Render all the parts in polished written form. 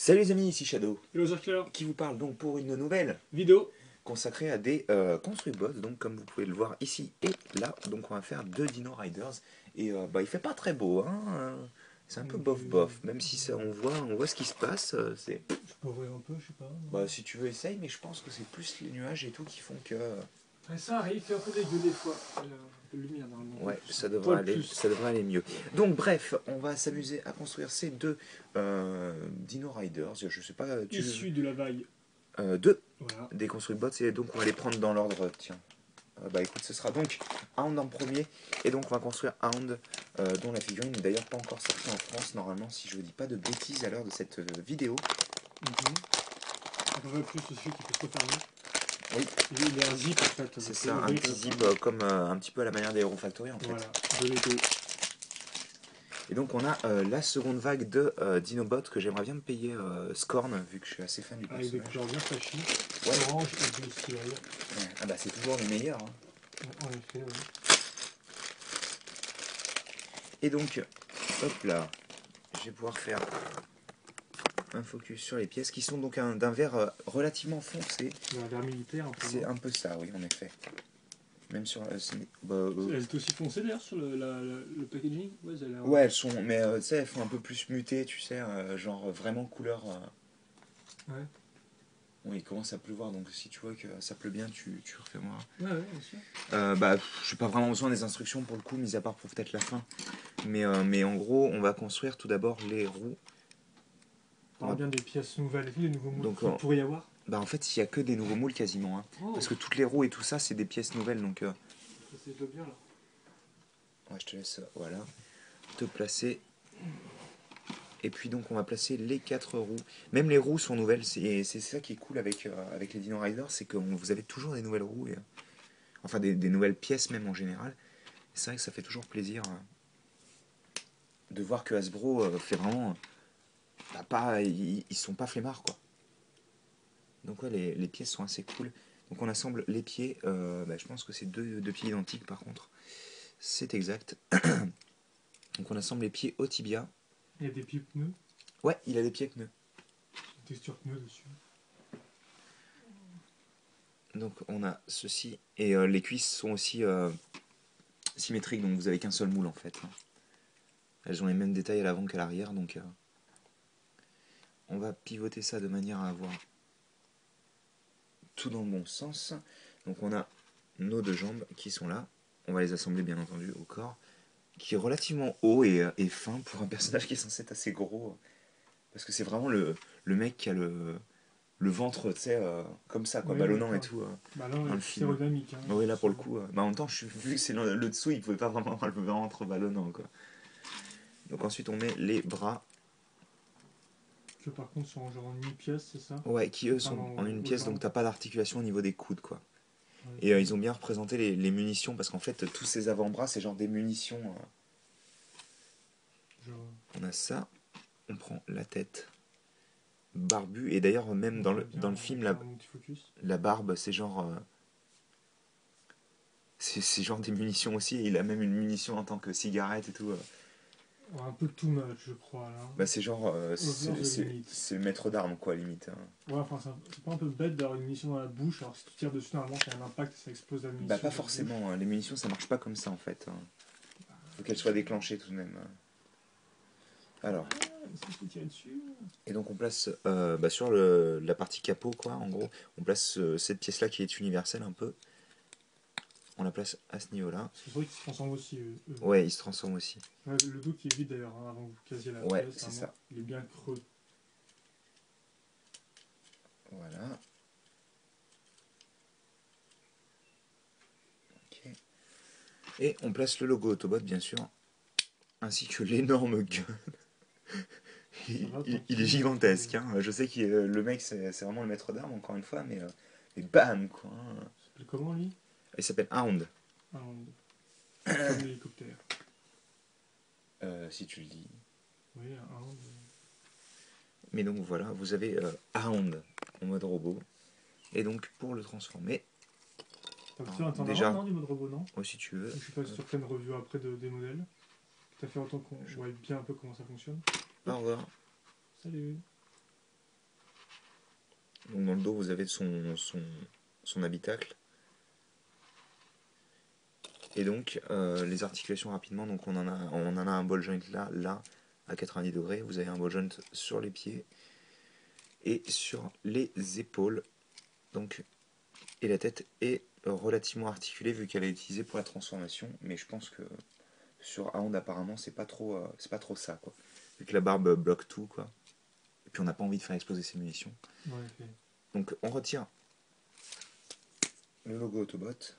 Salut les amis, ici Shadow, Hello Zerkler. qui vous parle donc pour une nouvelle Vidéo. consacrée à des construct bots, donc comme vous pouvez le voir ici et là. Donc on va faire deux Dino Riders, et il fait pas très beau, hein, c'est un peu bof bof, même si ça, on voit ce qui se passe, c'est... Je peux ouvrir un peu, je sais pas. Bah si tu veux essaye, mais je pense que c'est plus les nuages et tout qui font que... Ouais, ça arrive, il fait un peu dégueu des fois. Il y a un peu de lumière normalement. Ouais, Plus, ça un devrait poil aller, plus. ça devrait aller mieux. Donc bref, on va s'amuser à construire ces deux Dino Riders, je sais pas, Issu de la vague. deux Voilà. des construct bots, et donc on va les prendre dans l'ordre, tiens. Bah écoute, ce sera donc Hound en premier, et donc on va construire Hound, dont la figurine n'est d'ailleurs pas encore sortie en France, normalement, si je ne dis pas de bêtises à l'heure de cette vidéo. Un peu plus aussi qui peut se refermer. Oui. Il est un zip en fait. C'est ça, un petit zip comme un petit peu à la manière des Hero Factory en fait. Voilà, de Lego. Et donc on a la seconde vague de Dinobot que j'aimerais bien me payer Scorn, vu que je suis assez fan du personnage. Avec des couleurs bien flashy. Ouais. Orange et bleu ciel. Ouais. Ah bah c'est toujours les meilleurs. Hein. En effet, oui. Et donc, hop là, je vais pouvoir faire un focus sur les pièces qui sont donc d'un vert relativement foncé. Un vert militaire un peu. C'est un peu ça, oui, en effet. Même sur... Elles étaient aussi foncées d'ailleurs sur le packaging. Ouais, elles, ouais, elles sont... Mais tu sais, elles font un peu plus mutées, tu sais, genre vraiment couleur... Ouais. Bon, il commence à pleuvoir, donc si tu vois que ça pleut bien, tu refais-moi. Ouais, bien sûr. Je n'ai pas vraiment besoin des instructions pour le coup, mis à part pour peut-être la fin. Mais en gros, on va construire tout d'abord les roues. On parle bien des pièces nouvelles et des nouveaux moules Donc, qu'il pourrait y avoir. Bah en fait, il n'y a que des nouveaux moules quasiment. Hein. Oh. Parce que toutes les roues et tout ça, c'est des pièces nouvelles. Donc, c'est bien là. ouais, je te laisse voilà, te placer. Et puis donc on va placer les 4 roues. Même les roues sont nouvelles. C'est ça qui est cool avec les Dino Riders, c'est que vous avez toujours des nouvelles roues. Enfin des nouvelles pièces même en général. C'est vrai que ça fait toujours plaisir de voir que Hasbro fait vraiment... ils sont pas flemmards quoi. Donc ouais, les pièces sont assez cool. Donc on assemble les pieds, je pense que c'est deux pieds identiques par contre. C'est exact. Donc on assemble les pieds au tibia. Il y a des pieds pneus. Ouais, il a des pieds pneus. Une texture pneu dessus. Donc on a ceci. Et les cuisses sont aussi symétriques, donc vous avez qu'un seul moule en fait. Elles ont les mêmes détails à l'avant qu'à l'arrière, donc on va pivoter ça de manière à avoir tout dans le bon sens. Donc on a nos deux jambes qui sont là. On va les assembler bien entendu au corps, qui est relativement haut et fin pour un personnage qui est censé être assez gros. Parce que c'est vraiment le mec qui a le ventre, tu sais, comme ça, quoi, Oui, ballonnant et tout. Bah là, dans le c'est film. aérodynamique. Hein, Oui, là pour le coup. En même temps, vu que c'est le dessous, il pouvait pas vraiment avoir le ventre ballonnant, quoi. Donc ensuite, on met les bras. Que par contre sont genre en une-pièce, c'est ça? Ouais, qui eux sont en une pièce, donc t'as pas d'articulation au niveau des coudes, quoi. Ouais, et ils ont bien représenté les munitions, parce qu'en fait, tous ces avant-bras, c'est genre des munitions. On a ça. On prend la tête. Barbu, et d'ailleurs même dans le film la barbe c'est genre c'est genre des munitions aussi, et il a même une munition en tant que cigarette et tout. Un peu too much je crois là. Bah c'est genre c'est le maître d'armes quoi limite. Ouais, enfin c'est pas un peu bête d'avoir une munition dans la bouche, alors si tu tires dessus normalement ça a un impact et ça explose la munition. Bah pas forcément, les munitions ça marche pas comme ça en fait. Faut qu'elles soient déclenchées tout de même. Alors. Et donc on place sur la partie capot quoi, en gros, on place cette pièce là qui est universelle un peu. On la place à ce niveau là. C'est vrai qu'ils se transforment aussi. Ouais, ils se transforment aussi. Ouais, le dos qui est vide d'ailleurs, hein, avant que vous casiez la ouais, pièce, c'est ça. Il est bien creux. Voilà. Ok. Et on place le logo Autobot bien sûr, ainsi que l'énorme gun. il est gigantesque, hein. Je sais que le mec c'est vraiment le maître d'armes encore une fois, mais bam quoi. Il s'appelle comment lui? Il s'appelle Hound. Hound. Comme l'hélicoptère. Si tu le dis. Oui, un Hound. Mais donc voilà, vous avez Hound en mode robot. Et donc pour le transformer. T'as fait un temps déjà non, du mode robot, non? Oh, si tu veux. Je suis pas sur pleine revue après des modèles. T'as fait autant qu'on voit bien un peu comment ça fonctionne. Au revoir. Salut. Donc dans le dos, vous avez son habitacle. Et donc, les articulations rapidement, donc on en a un ball joint là, à 90 degrés. Vous avez un ball joint sur les pieds et sur les épaules. Donc, et la tête est relativement articulée vu qu'elle est utilisée pour la transformation. Mais je pense que sur Hound, apparemment, c'est pas trop ça, quoi. Vu que la barbe bloque tout, quoi. Et puis on n'a pas envie de faire exploser ses munitions. Ouais, ok. Donc on retire le logo Autobot.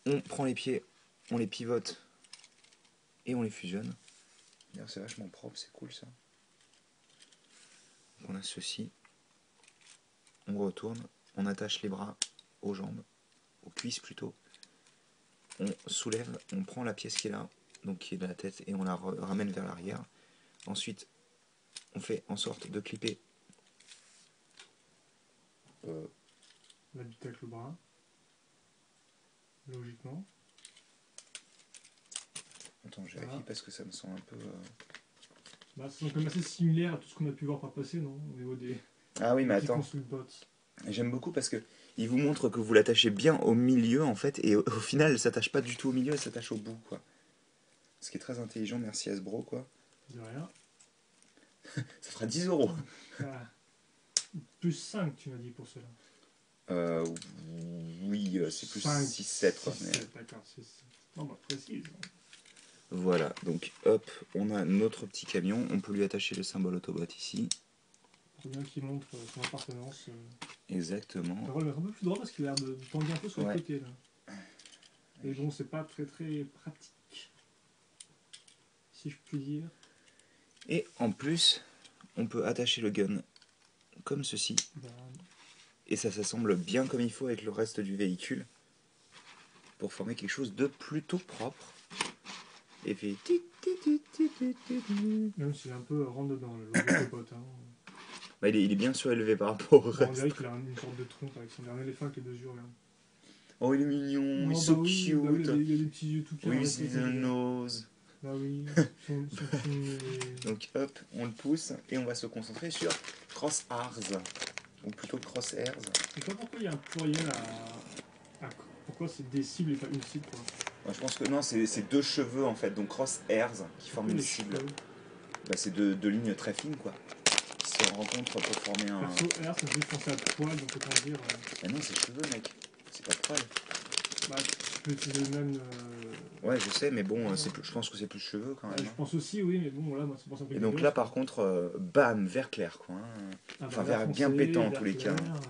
On prend les pieds, on les pivote et on les fusionne. D'ailleurs c'est vachement propre, c'est cool ça. Donc on a ceci. On retourne, on attache les bras aux jambes, aux cuisses plutôt. On soulève, on prend la pièce qui est là, donc qui est de la tête, et on la ramène vers l'arrière. Ensuite, on fait en sorte de clipper L'habitacle au bras. Logiquement. Attends, je vérifie parce que ça me semble un peu... Bah, c'est quand même assez similaire à tout ce qu'on a pu voir par passé, non? Au niveau des Ah oui, mais attends. Bots. J'aime beaucoup parce que il vous montre que vous l'attachez bien au milieu en fait, et au final, elle s'attache pas du tout au milieu, elle s'attache au bout, quoi. Ce qui est très intelligent, merci Hasbro, quoi. De rien. Ça fera 10 euros. Ah. Plus 5, tu m'as dit pour cela. Oui, c'est plus 5, 6-7, quoi. 6, Mais... 7, d'accord. Non, bah, précise. Voilà, donc hop, on a notre petit camion, on peut lui attacher le symbole Autobot ici. Pour bien qu'il montre son appartenance. Exactement. On va le mettre un peu plus droit parce qu'il a l'air de tanguer un peu sur le côté là. Et bon, c'est pas très très pratique. Si je puis dire. Et en plus, on peut attacher le gun comme ceci. Bah, Et ça s'assemble bien comme il faut avec le reste du véhicule pour former quelque chose de plutôt propre. Et fait... même s'il est un peu rentre dedans, le Autobot. Hein. Bah, il est bien surélevé par rapport au Bon, reste. on dirait qu'il a une sorte de trompe avec son dernier éléphant avec les deux yeux. Là. Oh, il est mignon, Oh, il est bah so oui, cute. bah oui, il y a des petits yeux tout carrés. Oui, c'est the nose. Bah oui, son Donc hop, on le pousse et on va se concentrer sur Crosshairs. Ou plutôt Crosshairs. Je sais pas pourquoi il y a un pluriel à... Pourquoi c'est des cibles et pas une cible quoi. Moi, je pense que non, c'est deux cheveux en fait, donc Crosshairs qui forment une cible. Bah, c'est deux lignes très fines quoi, qui se rencontrent pour former un... Perso, R, ça me fait penser à poil, donc autant dire... Mais non, c'est cheveux mec, c'est pas de poil. Bah, tu peux utiliser le même... Ouais, je sais, mais bon, je pense que c'est plus cheveux quand même. Je pense aussi, oui, mais bon, voilà, moi, c'est pour ça que... Et donc là, par contre, bam, vert clair, quoi. Hein. Ah, Enfin, vert vert foncé, bien pétant en vert tous les cas. clair,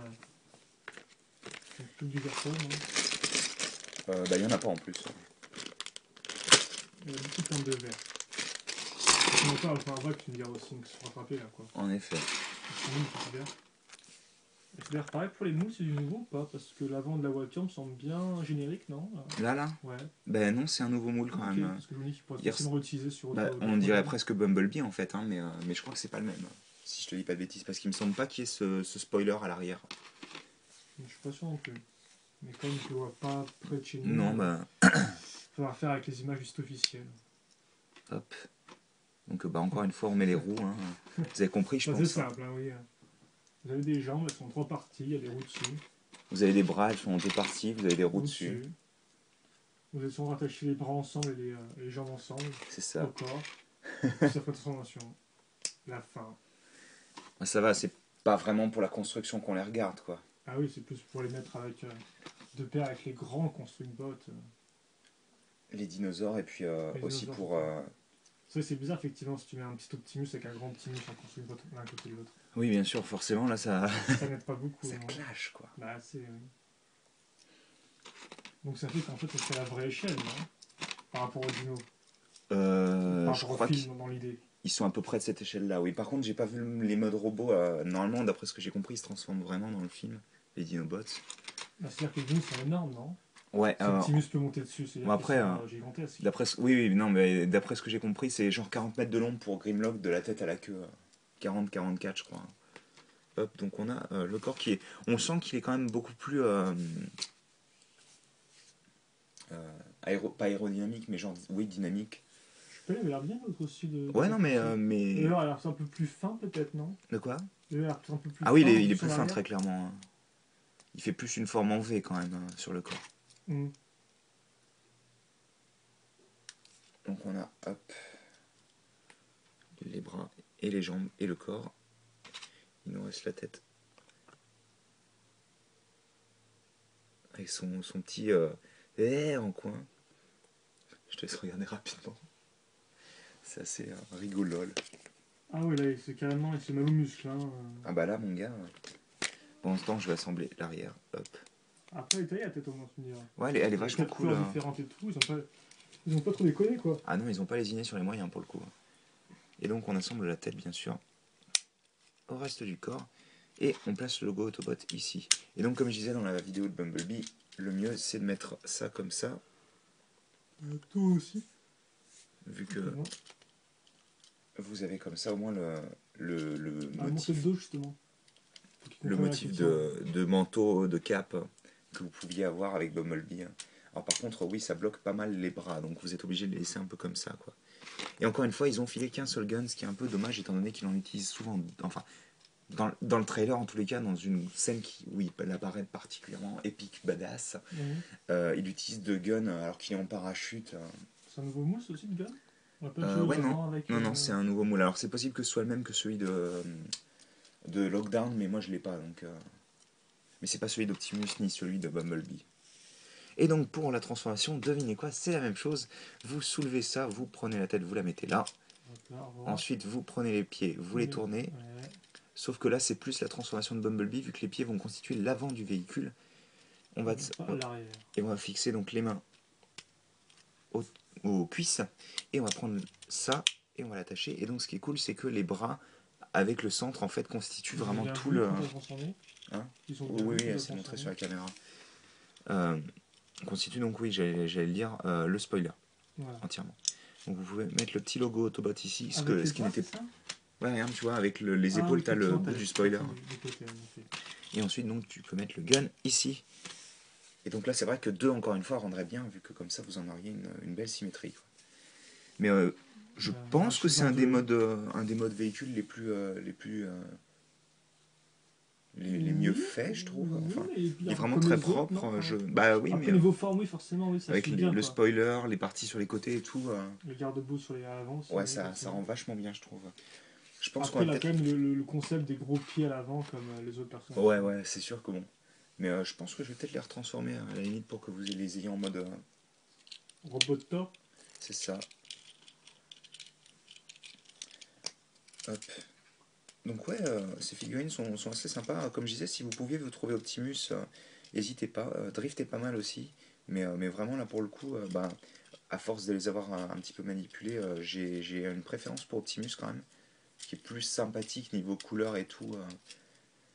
tout du vert pomme. Bah, il y en a pas en plus. Il y a beaucoup de teintes de vert. On entend enfin, un vrai que tu me diras aussi, donc se rattraper là, quoi. En effet. C'est vert. C'est d'ailleurs pareil pour les moules, c'est du nouveau ou pas? Parce que l'avant de la voiture me semble bien générique, non? Là Ouais. Ben non, c'est un nouveau moule quand même. Parce que je me dis qu'il pourrait facilement réutiliser sur autre... on dirait presque Bumblebee en fait, hein, mais je crois que c'est pas le même. Si je te dis pas de bêtises, parce qu'il me semble pas qu'il y ait ce spoiler à l'arrière. Je suis pas sûr non plus. Mais comme je le vois pas près de chez nous... Non, bah... faudra faire avec les images du site officiel. Hop. Donc bah encore une fois, on met les roues. Hein. Vous avez compris, je pense. C'est simple, hein, oui. Vous avez des jambes, elles sont en 3 parties, il y a des roues dessus. Vous avez des bras, elles sont en 2 parties, vous avez des roues dessus. Vous allez souvent rattacher les bras ensemble et les jambes ensemble. C'est ça. Au corps. Ça fait transformation. La fin. Ça va, c'est pas vraiment pour la construction qu'on les regarde, quoi. Ah oui, c'est plus pour les mettre avec de pair avec les grands construct bots. Les dinosaures et puis aussi dinosaures, pour... C'est bizarre effectivement si tu mets un petit Optimus avec un grand Optimus en construct bot l'un côté de l'autre. Oui, bien sûr, forcément, là, ça... Ça n'aide pas beaucoup. Ça clash, quoi. Bah, c'est... Donc ça fait qu'en fait, c'est la vraie échelle, non? Par rapport aux dinos. Je crois qu'ils sont à peu près de cette échelle-là, oui. Par contre, j'ai pas vu les modes robots. Normalement, d'après ce que j'ai compris, ils se transforment vraiment dans le film, les Dinobots. Bah, c'est-à-dire que les dinos sont énormes, non? Ouais. Optimus peut monter dessus, c'est après, gigantesque. Oui, non, mais d'après ce que j'ai compris, c'est genre 40 mètres de long pour Grimlock, de la tête à la queue. 40-44, je crois. Hop, donc on a le corps qui est... On sent qu'il est quand même beaucoup plus... pas aérodynamique, mais genre, oui, dynamique. Celui-là, il a l'air bien l'autre aussi. Ouais, non, mais. Le a l'air un peu plus fin, peut-être, non? De quoi? Le a l'air un peu plus Ah oui, fin. il est plus fin, très clairement. Hein. Il fait plus une forme en V quand même hein, sur le corps. Mm. Donc on a, hop, les bras et les jambes et le corps. Il nous reste la tête. Avec son petit en coin. Je te laisse regarder rapidement. C'est assez rigolol. Ah oui, là, c'est carrément, il se met au muscle. Hein. Ah bah là, mon gars. Pendant ce temps, je vais assembler l'arrière. Hop. Après, elle est taillée la tête au moins, tu me diras. Ouais, elle est vachement cool. Hein. Différentes et tout, ils ont pas trop déconné quoi. Ah non, ils ont pas lésiné sur les moyens pour le coup. Et donc on assemble la tête bien sûr au reste du corps et on place le logo Autobot ici. Et donc comme je disais dans la vidéo de Bumblebee, le mieux c'est de mettre ça comme ça. Toi aussi. Vu que vous avez comme ça au moins le motif, dos, justement. le motif de manteau, de cape que vous pouviez avoir avec Bumblebee. Alors par contre oui ça bloque pas mal les bras donc vous êtes obligé de les laisser un peu comme ça quoi. Et encore une fois ils ont filé qu'un seul gun ce qui est un peu dommage étant donné qu'ils en utilisent souvent, enfin dans le trailer en tous les cas dans une scène où il apparaît particulièrement épique, badass, il utilise deux guns alors qu'il est en parachute. C'est un nouveau mousse aussi de gun? Ouais non c'est un nouveau moule. Alors c'est possible que ce soit le même que celui de Lockdown mais moi je l'ai pas donc mais c'est pas celui d'Optimus ni celui de Bumblebee. Et donc pour la transformation, devinez quoi, c'est la même chose. Vous soulevez ça, vous prenez la tête, vous la mettez là. Ensuite vous prenez les pieds, vous les tournez. Ouais. Sauf que là c'est plus la transformation de Bumblebee vu que les pieds vont constituer l'avant du véhicule. On va fixer donc les mains aux cuisses et on va prendre ça et on va l'attacher. Et donc ce qui est cool c'est que les bras avec le centre en fait constituent vraiment tout le... Hein oui, c'est montré sur la caméra. Constitue donc, oui, j'allais le dire, le spoiler entièrement. Donc vous pouvez mettre le petit logo Autobot ici, ce qui n'était pas. Ouais, regarde, tu vois, avec les épaules, tu as le bout du spoiler. Et ensuite, donc, tu peux mettre le gun ici. Et donc là, c'est vrai que 2, encore une fois, rendrait bien, vu que comme ça, vous en auriez une belle symétrie. Quoi. Mais je pense que c'est un des modes véhicules les mieux faits, je trouve. Enfin, il est vraiment très propre. Bah oui, mais niveau forme, oui, forcément, oui, ça avec le spoiler, les parties sur les côtés et tout. Les garde-boue sur les avant. Ouais, ça rend vachement bien, je trouve. Je pense qu'on a quand même le concept des gros pieds à l'avant comme les autres personnages. Ouais, c'est sûr que bon. Mais je pense que je vais peut-être les retransformer à la limite pour que vous les ayez en mode. Robotor. C'est ça. Hop. Donc ouais, ces figurines sont assez sympas. Comme je disais, si vous pouviez vous trouver Optimus, n'hésitez pas. Drift est pas mal aussi. Mais vraiment là pour le coup, à force de les avoir un petit peu manipulés, j'ai une préférence pour Optimus quand même. Qui est plus sympathique niveau couleur et tout.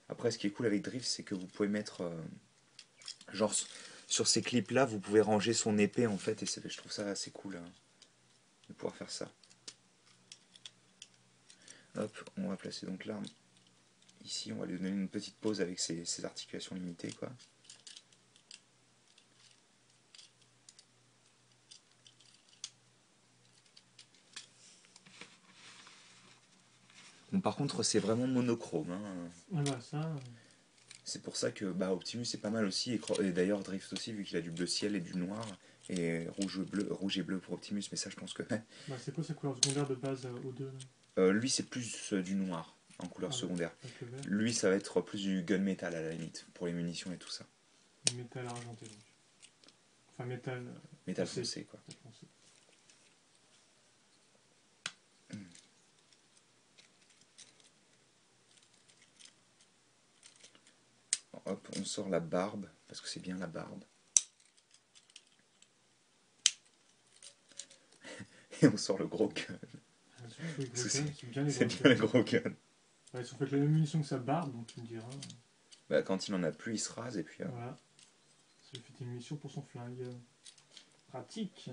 Après ce qui est cool avec Drift c'est que vous pouvez mettre... genre sur ces clips là vous pouvez ranger son épée en fait. Et je trouve ça assez cool de pouvoir faire ça. Hop, on va placer donc l'arme ici, on va lui donner une petite pause avec ses articulations limitées quoi. Bon, par contre c'est vraiment monochrome. Hein. Ça... C'est pour ça que Optimus est pas mal aussi, et d'ailleurs Drift aussi vu qu'il a du bleu ciel et du noir, et rouge et bleu pour Optimus, mais ça je pense que... c'est quoi sa couleur secondaire de base aux deux lui c'est plus du noir en couleur secondaire. Lui ça va être plus du gunmetal à la limite, pour les munitions et tout ça. Métal argenté donc. Enfin métal... métal foncé quoi. Hop, on sort la barbe, parce que c'est bien la barbe. Et on sort le gros gun. C'est bien le gros gun. Ouais, ils ont fait la même munition que sa barbe, donc tu me diras. Quand il en a plus, il se rase et puis... Voilà. Ça lui fait une munition pour son flingue. Pratique.